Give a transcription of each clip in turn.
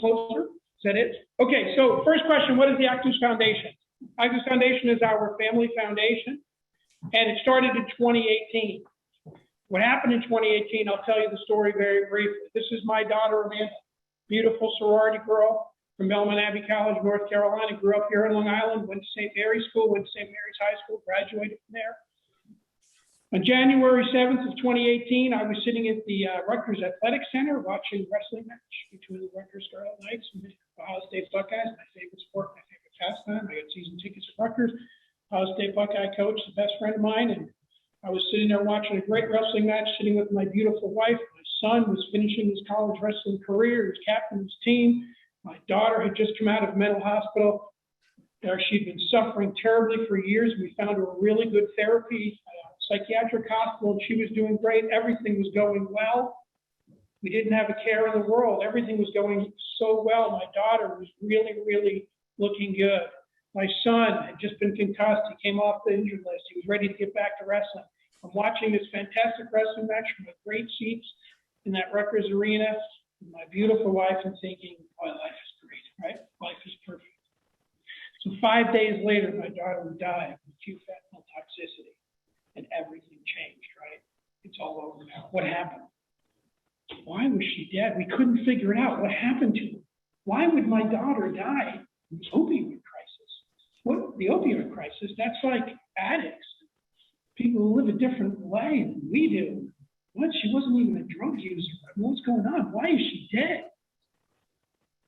Listen closer. Is that it? Okay, so first question, what is the Actus Foundation? Actus Foundation is our family foundation, and it started in 2018. What happened in 2018, I'll tell you the story very briefly. This is my daughter, Amanda, beautiful sorority girl from Belmont Abbey College, North Carolina, grew up here in Long Island, went to St. Mary's School, went to St. Mary's High School, graduated from there. On January 7th of 2018, I was sitting at the Rutgers Athletic Center watching a wrestling match between the Rutgers Scarlet Knights and the Ohio State Buckeyes, my favorite sport, my favorite pastime. I got season tickets at Rutgers. Ohio State Buckeye coach, the best friend of mine, and I was sitting there watching a great wrestling match, sitting with my beautiful wife. My son was finishing his college wrestling career. He was captain of his team. My daughter had just come out of mental hospital. She'd been suffering terribly for years. We found her a really good therapy, psychiatric hospital, and she was doing great. Everything was going well. We didn't have a care in the world. Everything was going so well. My daughter was really, really looking good. My son had just been concussed. He came off the injured list. He was ready to get back to wrestling. I'm watching this fantastic wrestling match from the great seats in that Rutgers arena with my beautiful wife and thinking, boy, life is great, right? Life is perfect. So 5 days later, my daughter would die of acute fentanyl toxicity, and everything changed, right? It's all over now. What happened? Why was she dead? We couldn't figure it out. What happened to her? Why would my daughter die from opioid crisis? What the opioid crisis? That's like addicts, people who live a different way than we do. What? She wasn't even a drug user. What's going on? Why is she dead?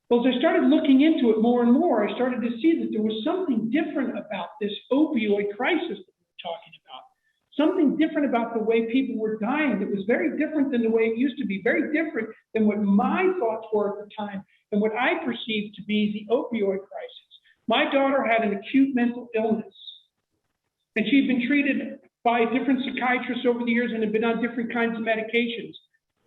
Well, as I started looking into it more and more, I started to see that there was something different about this opioid crisis that we were talking about. Something different about the way people were dying that was very different than the way it used to be, very different than what my thoughts were at the time and what I perceived to be the opioid crisis. My daughter had an acute mental illness, and she'd been treated by different psychiatrists over the years and had been on different kinds of medications.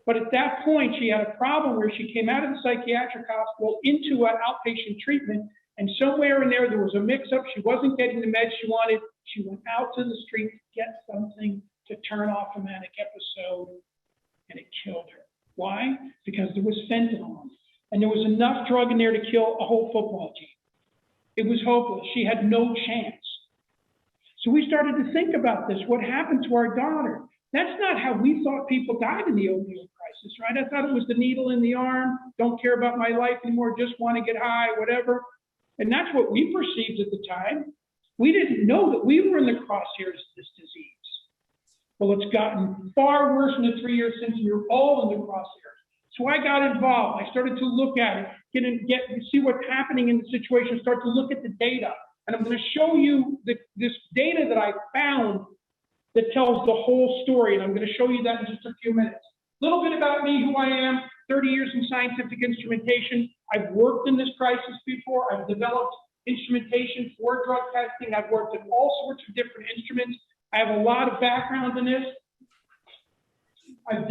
But at that point, she had a problem where she came out of the psychiatric hospital into an outpatient treatment, and somewhere in there was a mix-up. She wasn't getting the meds she wanted. She went out to the street to get something to turn off a manic episode, and it killed her. Why? Because there was fentanyl in it, and there was enough drug in there to kill a whole football team. It was hopeless. She had no chance. So we started to think about this. What happened to our daughter? That's not how we thought people died in the opioid crisis, right? I thought it was the needle in the arm, don't care about my life anymore, just want to get high, whatever. And that's what we perceived at the time. We didn't know that we were in the crosshairs of this disease. Well, it's gotten far worse in the 3 years since we were all in the crosshairs. So I got involved. I started to look at it, see what's happening in the situation, start to look at the data. And I'm going to show you this data that I found that tells the whole story. And I'm going to show you that in just a few minutes. A little bit about me, who I am, 30 years in scientific instrumentation. I've worked in this crisis before. I've developed instrumentation for drug testing. I've worked in all sorts of different instruments. I have a lot of background in this. I've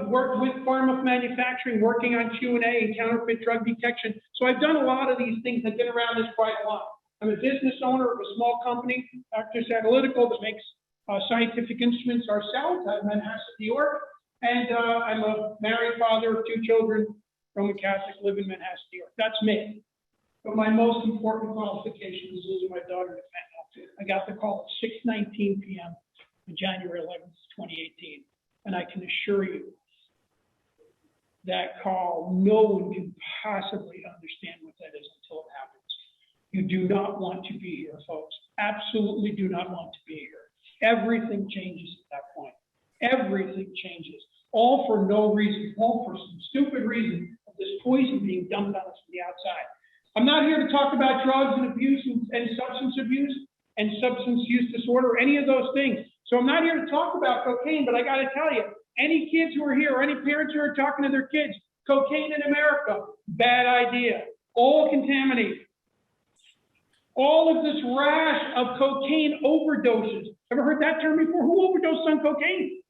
worked with pharma manufacturing, working on Q&A and counterfeit drug detection. So I've done a lot of these things. I've been around this quite a lot. I'm a business owner of a small company, Actus Analytical, that makes scientific instruments ourselves out of Manhasset, New York. And I'm a married father of 2 children, Roman Catholic, live in Manhasset, New York. That's me. But my most important qualification is losing my daughter to fentanyl. I got the call at 6:19 p.m. on January 11th, 2018. And I can assure you, that call, no one can possibly understand what that is until it happens. You do not want to be here, folks. Absolutely do not want to be here. Everything changes at that point. Everything changes. All for no reason, all for some stupid reason of this poison being dumped on us from the outside. I'm not here to talk about drugs and abuse and substance abuse and substance use disorder, or any of those things. So I'm not here to talk about cocaine, but I got to tell you, any kids who are here, or any parents who are talking to their kids, cocaine in America, bad idea. All contaminated. All of this rash of cocaine overdoses. Ever heard that term before? Who overdosed on cocaine?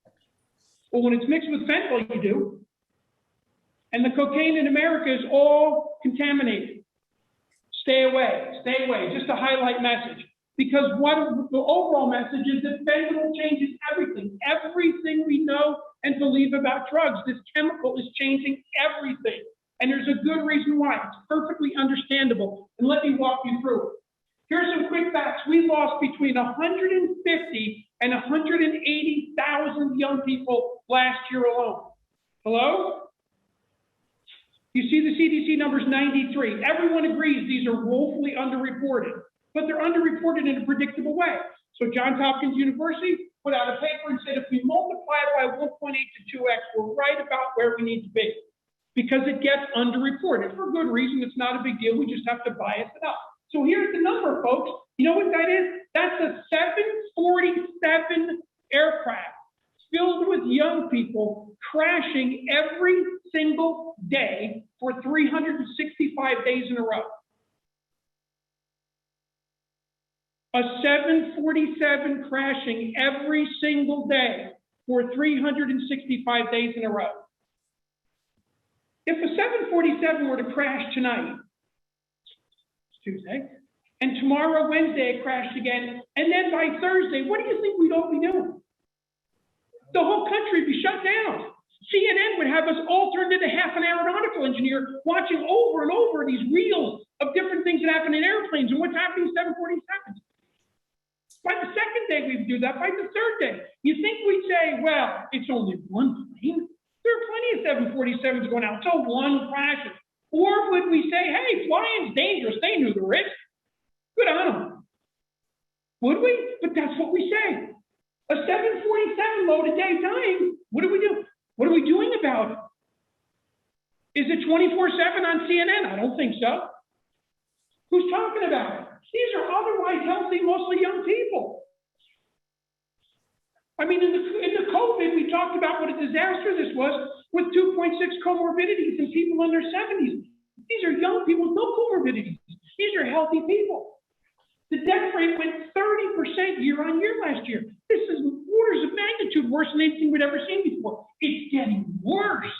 Well, when it's mixed with fentanyl, you do. And the cocaine in America is all contaminated. Stay away, stay away. Just a highlight message. Because what the overall message is that fentanyl changes everything. Everything we know and believe about drugs. This chemical is changing everything. And there's a good reason why. It's perfectly understandable. And let me walk you through it. Here's some quick facts. We lost between 150 and 180,000 young people last year alone. Hello? You see the CDC numbers 93. Everyone agrees these are woefully underreported, but they're underreported in a predictable way. So Johns Hopkins University put out a paper and said if we multiply it by 1.8 to 2x, we're right about where we need to be because it gets underreported. For good reason, it's not a big deal. We just have to bias it up. So here's the number, folks. You know what that is? That's a 747 aircraft filled with young people crashing every single day for 365 days in a row. A 747 crashing every single day for 365 days in a row. If a 747 were to crash tonight, it's Tuesday, and tomorrow, Wednesday, it crashed again, and then by Thursday, what do you think we'd all be doing? The whole country would be shut down. CNN would have us all turned into half an aeronautical engineer watching over and over these reels of different things that happen in airplanes and what's happening in 747s. By the second day we'd do that, by the third day, you think we'd say, well, it's only one plane. There are plenty of 747s going out, so one crashes. Or would we say, hey, flying's dangerous, they knew the risk. Good on them. Would we? But that's what we say. A 747 load a day dying, what do we do? What are we doing about it? Is it 24/7 on CNN? I don't think so. Who's talking about it? These are otherwise healthy, mostly young people. I mean, in the COVID, we talked about what a disaster this was with 2.6 comorbidities in people in their 70s. These are young people with no comorbidities. These are healthy people. The death rate went 30% year on year last year. This is orders of magnitude worse than anything we'd ever seen before. It's getting worse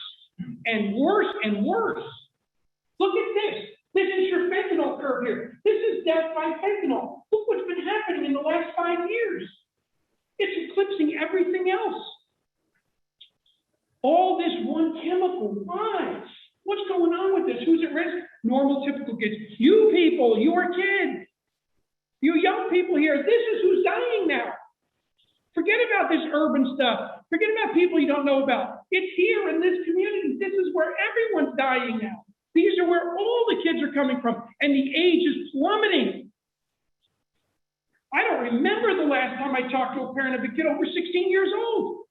and worse and worse. Look at this. This is your fentanyl curve here. This is death by fentanyl. Look what's been happening in the last 5 years. It's eclipsing everything else. All this one chemical. Why? What's going on with this? Who's at risk? Normal, typical kids. You people, your kids. You young people here, this is who's dying now. Forget about this urban stuff. Forget about people you don't know about. It's here in this community. This is where everyone's dying now. These are where all the kids are coming from, and the age is plummeting. I don't remember the last time I talked to a parent of a kid over 16 years old.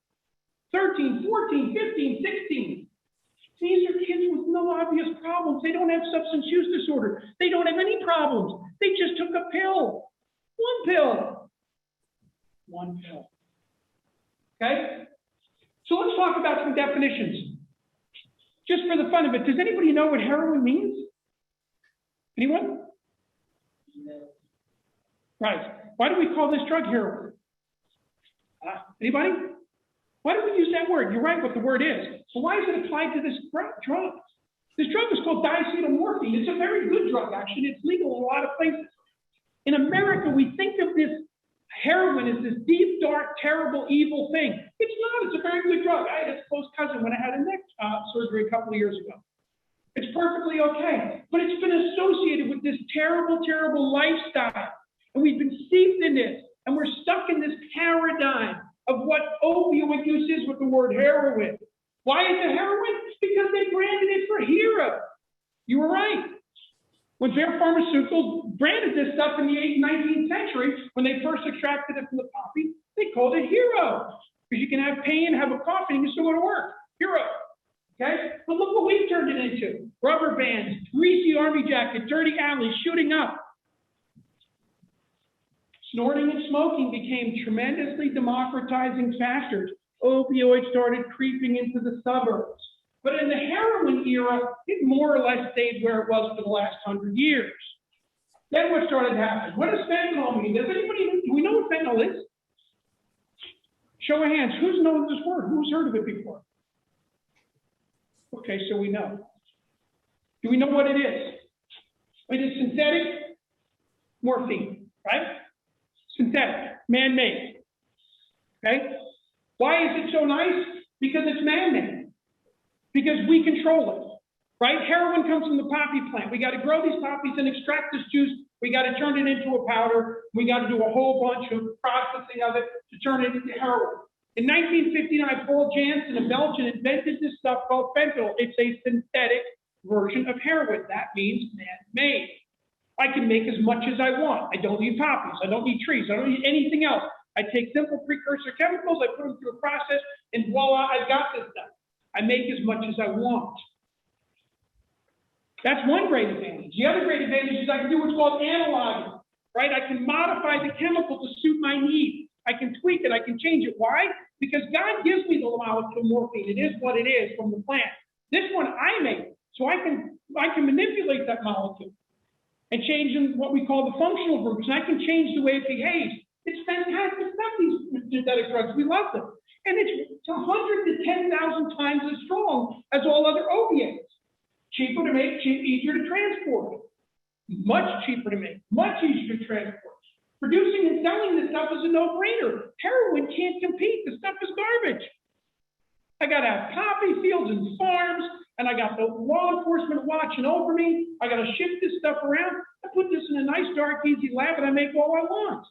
13, 14, 15, 16. These are kids with no obvious problems. They don't have substance use disorder. They don't have any problems. They just took a pill. One pill. One pill. Okay? So let's talk about some definitions. Just for the fun of it, does anybody know what heroin means? Anyone? No. Right. Why do we call this drug heroin? Anybody? Why do we use that word? You're right what the word is. So why is it applied to this drug? This drug is called diacetylmorphine. It's a very good drug, actually. It's legal in a lot of places. In America, we think of this heroin as this deep, dark, terrible, evil thing. It's not. It's a very good drug. I had a close cousin when I had a neck surgery a couple of years ago. It's perfectly okay. But it's been associated with this terrible, terrible lifestyle. And we've been steeped in this. And we're stuck in this paradigm of what opioid use is with the word heroin. Why is it heroin? Because they branded it for hero. You were right. When Bayer Pharmaceuticals branded this stuff in the 19th century, when they first extracted it from the poppy, they called it hero. Because you can have pain, have a cough, and you can still go to work. Hero. Okay? But look what we've turned it into. Rubber bands, greasy army jacket, dirty alleys, shooting up. Snorting and smoking became tremendously democratizing factors. Opioids started creeping into the suburbs. But in the heroin era, it more or less stayed where it was for the last 100 years. Then what started happening? What does fentanyl mean? Do we know what fentanyl is? Show of hands. Who's known this word? Who's heard of it before? Okay, so we know. Do we know what it is? It is synthetic morphine, right? Synthetic, man-made. Okay? Why is it so nice? Because it's man-made. Because we control right? Heroin comes from the poppy plant. We got to grow these poppies and extract this juice. We got to turn it into a powder. We got to do a whole bunch of processing of it to turn it into heroin. In 1959, Paul Janssen, a Belgian, invented this stuff called fentanyl. It's a synthetic version of heroin. That means man-made. I can make as much as I want. I don't need poppies. I don't need trees. I don't need anything else. I take simple precursor chemicals, I put them through a process, and voila, I've got this stuff. I make as much as I want. That's one great advantage. The other great advantage is I can do what's called analogies, right? I can modify the chemical to suit my needs. I can tweak it. I can change it. Why? Because God gives me the molecule morphine. It is what it is from the plant. This one I make, so I can manipulate that molecule and change in what we call the functional groups, and I can change the way it behaves. It's fantastic stuff, these synthetic drugs. We love them. And it's 100 to 10,000 times as strong as all other opiates. Cheaper to make, easier to transport. Much cheaper to make, much easier to transport. Producing and selling this stuff is a no-brainer. Heroin can't compete. The stuff is garbage. I got to have poppy fields and farms, and I got the law enforcement watching over me. I got to shift this stuff around. I put this in a nice, dark, easy lab, and I make all I want.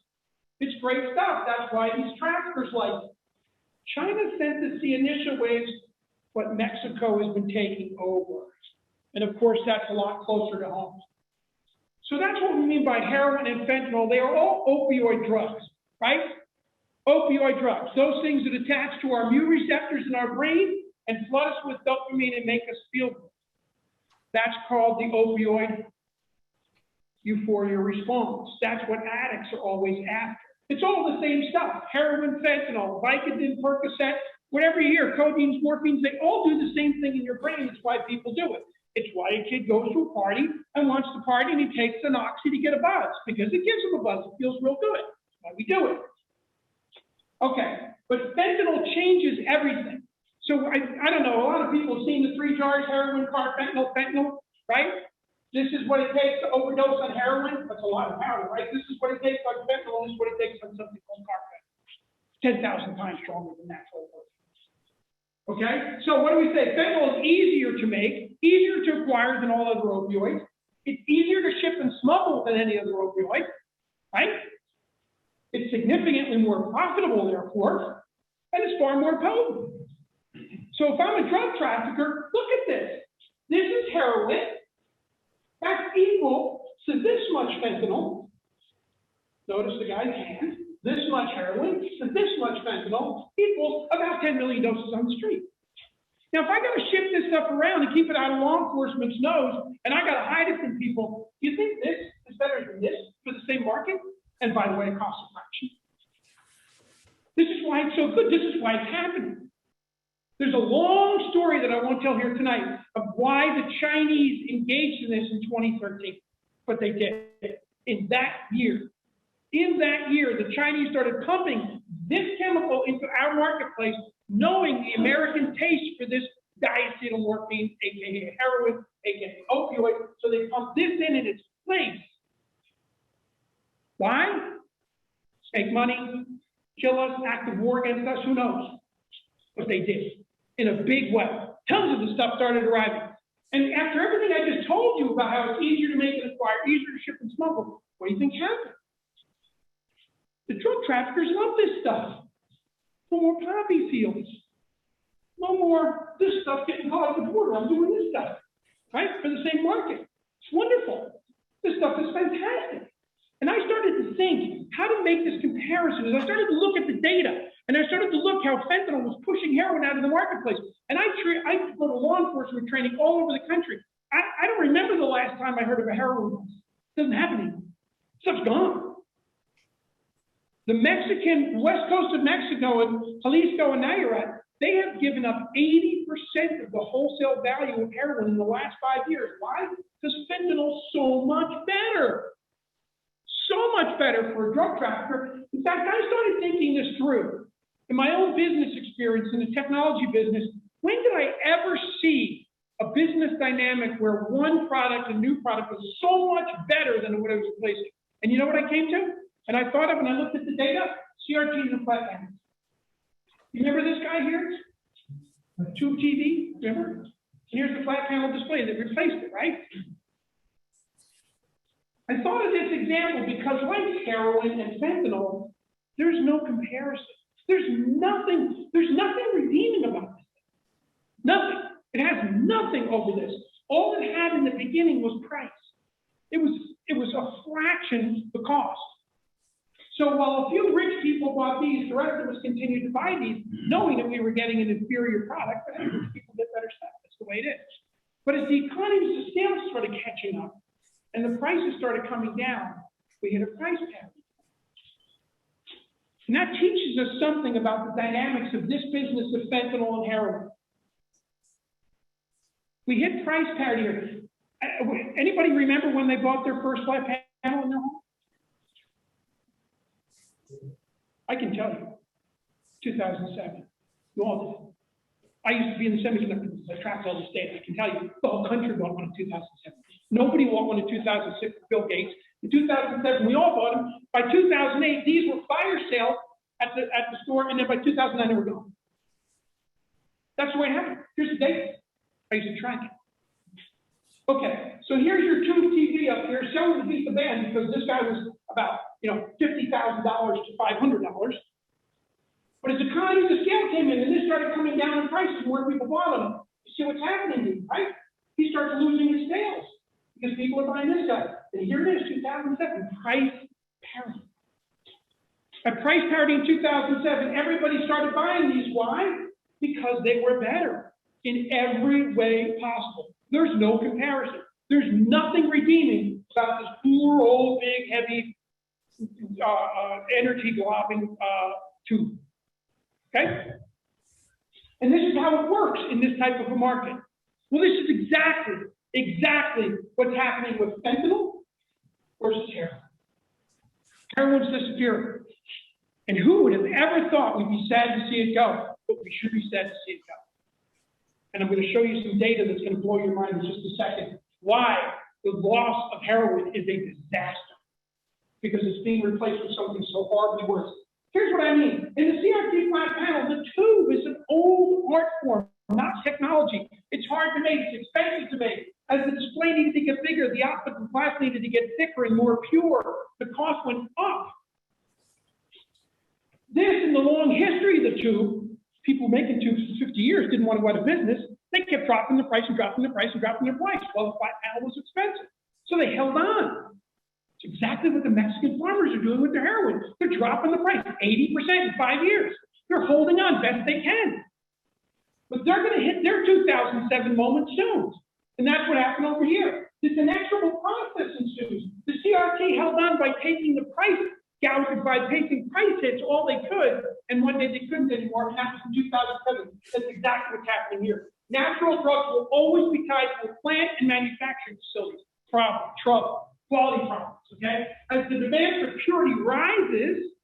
It's great stuff. That's why these traffickers like it. China sent us the initial waves, but Mexico has been taking over. And of course, that's a lot closer to home. So that's what we mean by heroin and fentanyl. They are all opioid drugs, right? Opioid drugs. Those things that attach to our mu receptors in our brain and flood us with dopamine and make us feel good. That's called the opioid euphoria response. That's what addicts are always after. It's all the same stuff. Heroin, fentanyl, Vicodin, Percocet, whatever you hear, codeines, morphines, they all do the same thing in your brain. That's why people do it. It's why a kid goes to a party and wants to party and he takes an oxy to get a buzz, because it gives him a buzz. It feels real good. That's why we do it. Okay, but fentanyl changes everything. So I don't know, a lot of people have seen the 3 jars, heroin, fentanyl, right? This is what it takes to overdose on heroin. That's a lot of powder, right? This is what it takes on fentanyl. This is what it takes on something called carfentanil. 10,000 times stronger than natural work. Okay? So what do we say? Fentanyl is easier to make, easier to acquire than all other opioids. It's easier to ship and smuggle than any other opioid, right? It's significantly more profitable, therefore, and it's far more potent. So if I'm a drug trafficker, look at this. This is heroin. That's equal to this much fentanyl. Notice the guy's hand. This much heroin to this much fentanyl equals about 10 million doses on the street. Now, if I got to ship this stuff around and keep it out of law enforcement's nose, and I got to hide it from people, do you think this is better than this for the same market? And by the way, it costs a fraction. This is why it's so good. This is why it's happening. There's a long story that I won't tell here tonight of why the Chinese engaged in this in 2013, but they did in that year. In that year, the Chinese started pumping this chemical into our marketplace, knowing the American taste for this diacetylmorphine, aka heroin, aka opioid, so they pumped this in its place. Why? Make money, kill us, act of war against us, who knows? But they did. In a big way. Tons of the stuff started arriving. And after everything I just told you about how it's easier to make and acquire, easier to ship and smuggle, what do you think happened? The drug traffickers love this stuff. No more poppy fields. No more this stuff getting caught at the border. I'm doing this stuff, right? For the same market. It's wonderful. This stuff is fantastic. And I started to think how to make this comparison. As I started to look at the data, and I started to look how fentanyl was pushing heroin out of the marketplace. And I go to law enforcement training all over the country. I don't remember the last time I heard of a heroin bust. It doesn't happen anymore. Stuff's gone. The Mexican, west coast of Mexico and Jalisco and Nayarit, they have given up 80% of the wholesale value of heroin in the last 5 years. Why? Because fentanyl's so much better. So much better for a drug trafficker. In fact, I started thinking this through. In my own business experience in the technology business, when did I ever see a business dynamic where one product, a new product, was so much better than what it was replacing? And you know what I came to? And I thought of, and I looked at the data, CRTs and platforms. You remember this guy here? Tube TV, remember? And here's the flat panel display that replaced it, right? I thought of this example because like heroin and fentanyl, there's no comparison. There's nothing redeeming about this. Nothing. It has nothing over this. All it had in the beginning was price. It was a fraction the cost. So while a few rich people bought these, the rest of us continued to buy these, knowing that we were getting an inferior product, but hey, rich people get better stuff. That's the way it is. But as the economies of scale started catching up and the prices started coming down, we hit a price parity. And that teaches us something about the dynamics of this business of fentanyl and heroin. We hit price parity here. Anybody remember when they bought their first flat panel in their home? I can tell you, 2007. You all did. I used to be in the semiconductor business. I tracked all the states. I can tell you, the whole country bought one in 2007. Nobody bought one in 2006 with Bill Gates. In 2007, we all bought them. By 2008, these were fire sales at the store, and then by 2009, they were gone. That's the way it happened. Here's the date. I used to track it. Okay, so here's your tube TV up here showing the piece of band because this guy was about $50,000 to $500. But as economies of scale came in and this started coming down in prices, more people bought them. You see what's happening here, right? He starts losing his sales because people are buying this guy. And here it is, 2007, price parity. At price parity in 2007, everybody started buying these. Why? Because they were better in every way possible. There's no comparison. There's nothing redeeming about this poor, old, big, heavy, energy-globbing tube. Okay? And this is how it works in this type of a market. Well, this is exactly what's happening with fentanyl versus heroin. Heroin's disappearing. And who would have ever thought we'd be sad to see it go? But we should be sad to see it go. And I'm going to show you some data that's going to blow your mind in just a second. Why the loss of heroin is a disaster. Because it's being replaced with something so horribly worse. Here's what I mean. In the CRT flat panel, the tube is an old art form, not technology. It's hard to make. It's expensive to make. As the display needed to get bigger, the output and glass needed to get thicker and more pure. The cost went up. This, in the long history of the tube, people making tubes for 50 years didn't want to go out of business. They kept dropping the price and dropping the price and dropping the price. Well, the flat panel was expensive. So they held on. It's exactly what the Mexican farmers are doing with their heroin. They're dropping the price 80% in 5 years. They're holding on best they can. But they're going to hit their 2007 moment soon. And that's what happened over here. This inexorable process ensues. The CRT held on by taking the price gouged by taking price hits all they could, and one day they couldn't anymore, and that was in 2007. That's exactly what's happening here. Natural drugs will always be tied to plant and manufacturing facilities. Problem, trouble, quality problems, okay? As the demand for purity rises,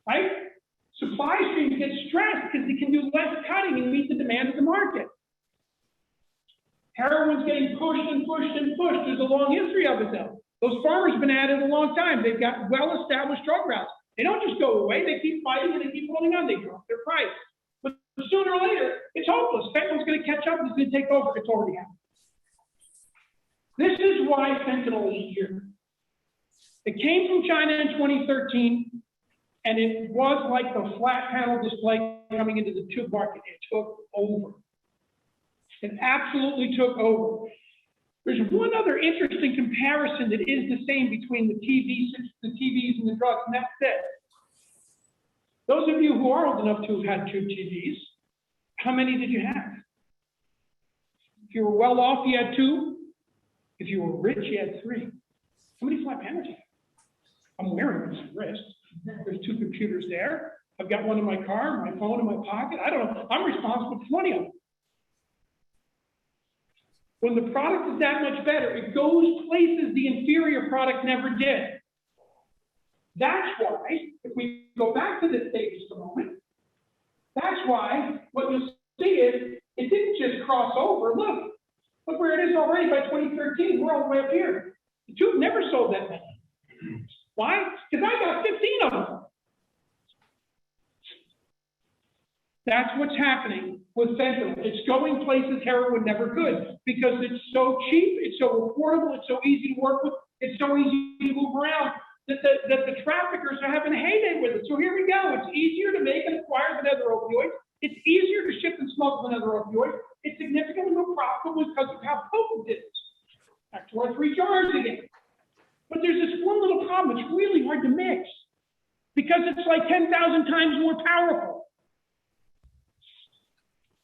right, supply streams get stressed because they can do less cutting and meet the demand of the market. Heroin's getting pushed and pushed and pushed. There's a long history of it, though. Those farmers have been at it a long time. They've got well-established drug routes. They don't just go away. They keep fighting and they keep holding on. They drop their price. But sooner or later, it's hopeless. Fentanyl's going to catch up. It's going to take over. It's already happened. This is why fentanyl is here. It came from China in 2013, and it was like the flat panel display coming into the tube market. It took over. It absolutely took over. There's one other interesting comparison that is the same between the TVs and the drugs, and that's it. Those of you who are old enough to have had tube TVs, how many did you have? If you were well off, you had 2. If you were rich, you had 3. How many flat panels do you have? I'm wearing them on my wrist. There's 2 computers there. I've got one in my car, my phone in my pocket. I don't know. I'm responsible for 20 of them. When the product is that much better, it goes places the inferior product never did. That's why, if we go back to this stage just a moment, that's why what you'll see is it didn't just cross over. Look where it is already by 2013. We're all the way up here. The tube never sold that many. Why? Because I got 15 of them. That's what's happening with fentanyl. It's going places heroin never could because it's so cheap, it's so affordable, it's so easy to work with, it's so easy to move around that the traffickers are having a heyday with it. So here we go. It's easier to make and acquire than other opioids. It's easier to ship and smuggle than other opioids. It's significantly more profitable because of how potent it is. Back to our 3 jars again. But there's this one little problem. It's really hard to mix because it's like 10,000 times more powerful.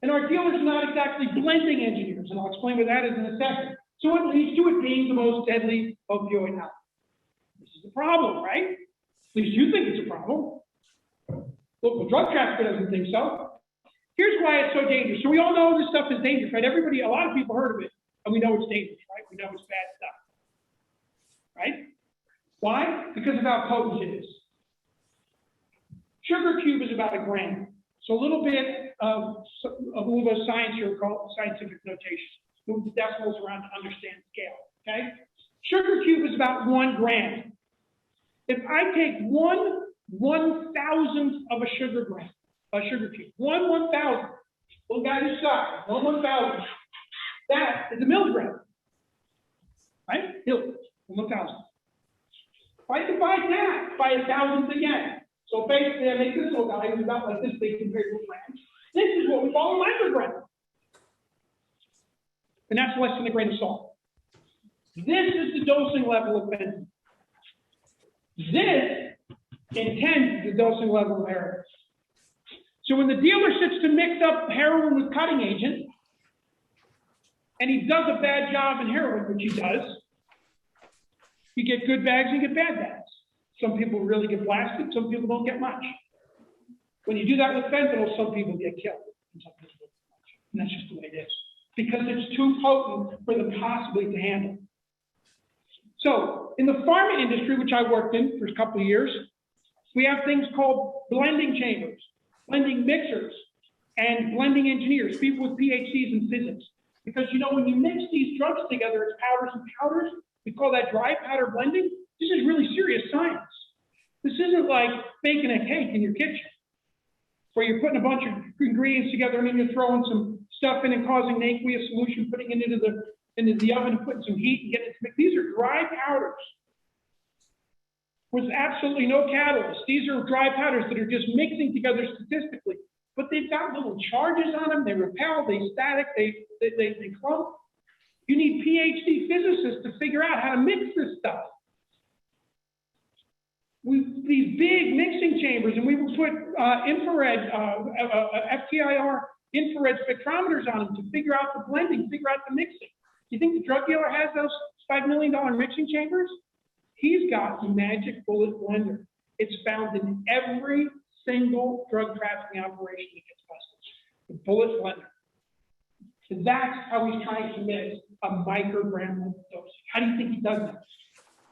And our dealers are not exactly blending engineers, and I'll explain what that is in a second. So it leads to it being the most deadly opioid out. This is a problem, right? At least you think it's a problem. Local drug trafficker doesn't think so. Here's why it's so dangerous. So we all know this stuff is dangerous, right? Everybody, a lot of people heard of it, and we know it's dangerous, right? We know it's bad stuff, right? Why? Because of how potent it is. Sugar cube is about 1 gram. So a little bit of a little bit of science here called scientific notation. Move the decimals around to understand scale, okay? Sugar cube is about 1 gram. If I take 1/1000th of a sugar cube, 1/1000th, little guy this size, 1/1000th, that is a milligram, right? 1/1000th. If I divide that by 1,000th again, so basically I make this little guy who's about like this big compared to a gram. This is what we call a microgram. And that's less than a grain of salt. This is the dosing level of fentanyl. This intense is the dosing level of heroin. So when the dealer sits to mix up heroin with cutting agent, and he does a bad job in heroin, which he does, you get good bags and you get bad bags. Some people really get blasted, some people don't get much. When you do that with fentanyl, some people get killed, and some people don't get much. And that's just the way it is. Because it's too potent for them possibly to handle. So in the pharma industry, which I worked in for a couple of years, we have things called blending chambers, blending mixers, and blending engineers, people with PhDs in physics. Because you know, when you mix these drugs together, it's powders and powders. We call that dry powder blending. This is really serious science. This isn't like baking a cake in your kitchen, where you're putting a bunch of ingredients together and then you're throwing some stuff in and causing an aqueous solution, putting it into the oven and putting some heat and getting it to mix. These are dry powders with absolutely no catalyst. These are dry powders that are just mixing together statistically, but they've got little charges on them. They repel, they static, they clump. You need PhD physicists to figure out how to mix this stuff. These big mixing chambers, and we will put infrared, FTIR infrared spectrometers on them to figure out the blending, figure out the mixing. You think the drug dealer has those $5 million mixing chambers? He's got the magic bullet blender. It's found in every single drug trafficking operation that gets busted. The bullet blender. And that's how he's trying to mix a microgram of dosing. How do you think he does that?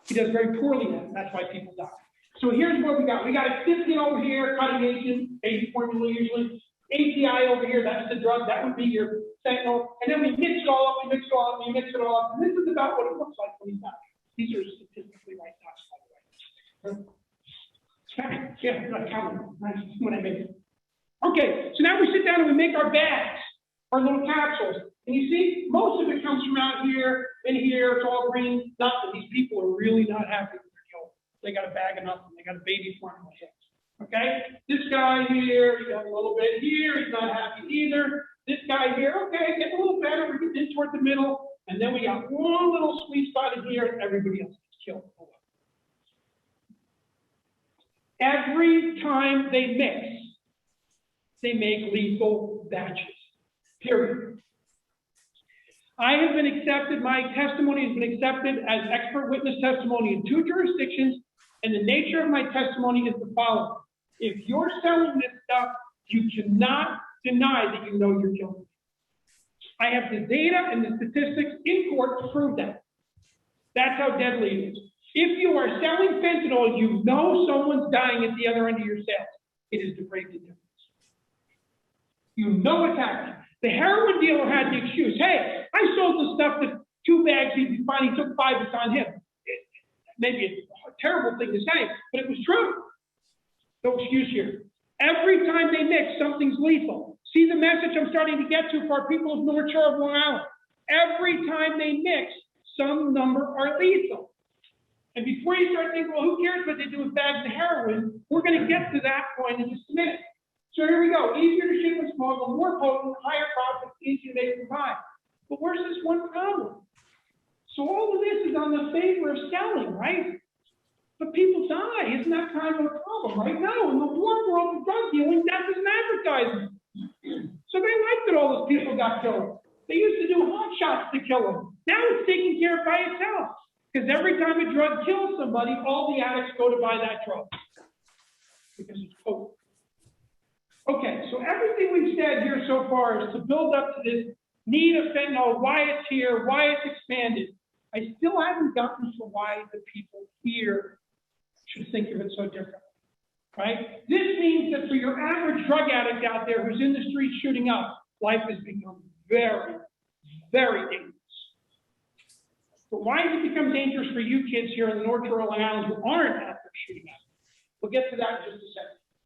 He does very poorly then. That's why people die. So here's what we got. We got excipient over here, cutting agent, basic formula usually. API over here, that's the drug. That would be your fentanyl. And then we mix it all up, we mix it all up, we mix it all up. And this is about what it looks like when he's done. These are statistically right dots, by the way. Yeah, not counting. That's what I made. Okay, so now we sit down and we make our bags, our little capsules. And you see, most of it comes from out here, in here, it's all green. Nothing. These people are really not happy with their kill. They got a bag of nothing. They got a baby formula hit. Okay? This guy here, he got a little bit here, he's not happy either. This guy here, okay, getting a little better, we're getting in toward the middle. And then we got one little sweet spot in here, and everybody else gets killed. Every time they mix, they make lethal batches. Period. I have been accepted, my testimony has been accepted as expert witness testimony in 2 jurisdictions, and the nature of my testimony is the following. If you're selling this stuff, you cannot deny that you know you're killing people. I have the data and the statistics in court to prove that. That's how deadly it is. If you are selling fentanyl, you know someone's dying at the other end of your sales. It is depraved indifference. You know what's happening. The heroin dealer had the excuse, hey, I sold the stuff that 2 bags, he finally took 5, it's on him. Maybe it's a terrible thing to say, but it was true. No excuse here. Every time they mix, something's lethal. See the message I'm starting to get to for our people of North Shore of Long Island. Every time they mix, some number are lethal. And before you start thinking, well, who cares what they do with bags of heroin, we're going to get to that point in just a minute. So here we go. Easier to ship and smuggle, more potent, higher profits, easier to combine. But where's this one problem? So all of this is on the favor of selling, right? But people die. Isn't that kind of a problem, right? No, in the war world of drug dealing, death is an advertisement. So they liked that all those people got killed. They used to do hot shots to kill them. Now it's taken care of by itself. Because every time a drug kills somebody, all the addicts go to buy that drug. Because it's potent. Okay, so everything we've said here so far is to build up to this need of fentanyl, why it's here, why it's expanded. I still haven't gotten to why the people here should think of it so differently, right? This means that for your average drug addict out there who's in the streets shooting up, life has become very, very dangerous. But why has it become dangerous for you kids here in the North Shore of Long Island who aren't out there shooting up? We'll get to that in just a second.